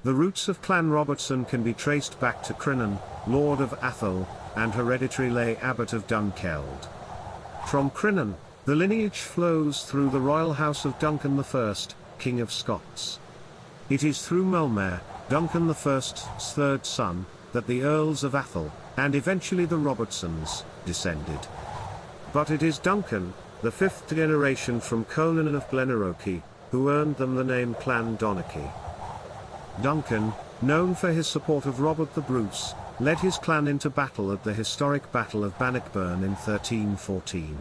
The roots of Clan Robertson can be traced back to Crinan, Lord of Atholl, and hereditary lay Abbot of Dunkeld. From Crinan, the lineage flows through the royal house of Duncan I, King of Scots. It is through Melmare, Duncan I's third son, that the Earls of Atholl, and eventually the Robertsons, descended. But it is Duncan, the fifth generation from Conan of Glenerochie, who earned them the name Clan Donnachaidh. Duncan, known for his support of Robert the Bruce, led his clan into battle at the historic Battle of Bannockburn in 1314.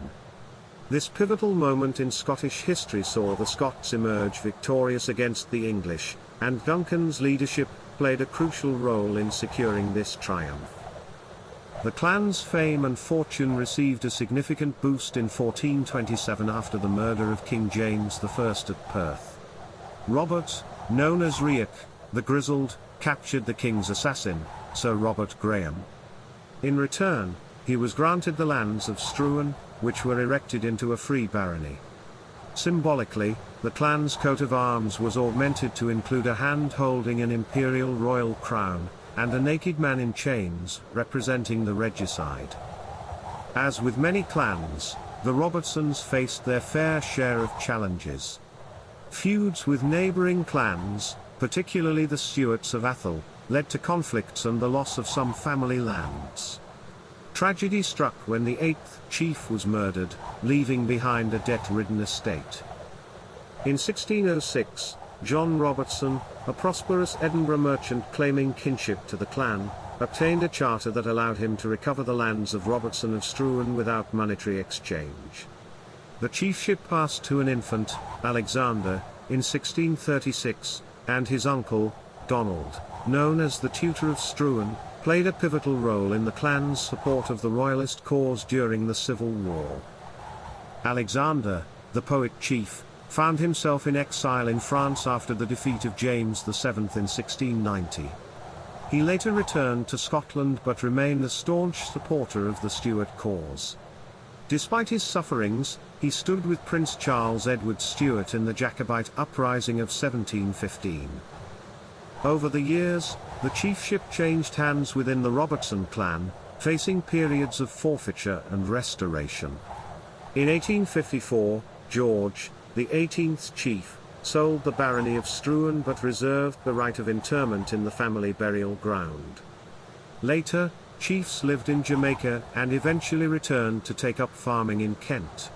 This pivotal moment in Scottish history saw the Scots emerge victorious against the English, and Duncan's leadership played a crucial role in securing this triumph. The clan's fame and fortune received a significant boost in 1427 after the murder of King James I at Perth. Robert, known as Riach, the Grizzled, captured the king's assassin, Sir Robert Graham. In return, he was granted the lands of Struan, which were erected into a free barony. Symbolically, the clan's coat of arms was augmented to include a hand holding an imperial royal crown, and a naked man in chains, representing the regicide. As with many clans, the Robertsons faced their fair share of challenges. Feuds with neighbouring clans, particularly the Stuarts of Atholl, led to conflicts and the loss of some family lands. Tragedy struck when the eighth chief was murdered, leaving behind a debt-ridden estate. In 1606, John Robertson, a prosperous Edinburgh merchant claiming kinship to the clan, obtained a charter that allowed him to recover the lands of Robertson of Struan without monetary exchange. The chiefship passed to an infant, Alexander, in 1636, and his uncle, Donald, known as the Tutor of Struan, played a pivotal role in the clan's support of the royalist cause during the Civil War. Alexander, the poet chief, found himself in exile in France after the defeat of James VII in 1690. He later returned to Scotland but remained a staunch supporter of the Stuart cause. Despite his sufferings, he stood with Prince Charles Edward Stuart in the Jacobite uprising of 1715. Over the years, the chiefship changed hands within the Robertson clan, facing periods of forfeiture and restoration. In 1854, George, the 18th chief, sold the barony of Struan but reserved the right of interment in the family burial ground. Later, chiefs lived in Jamaica and eventually returned to take up farming in Kent.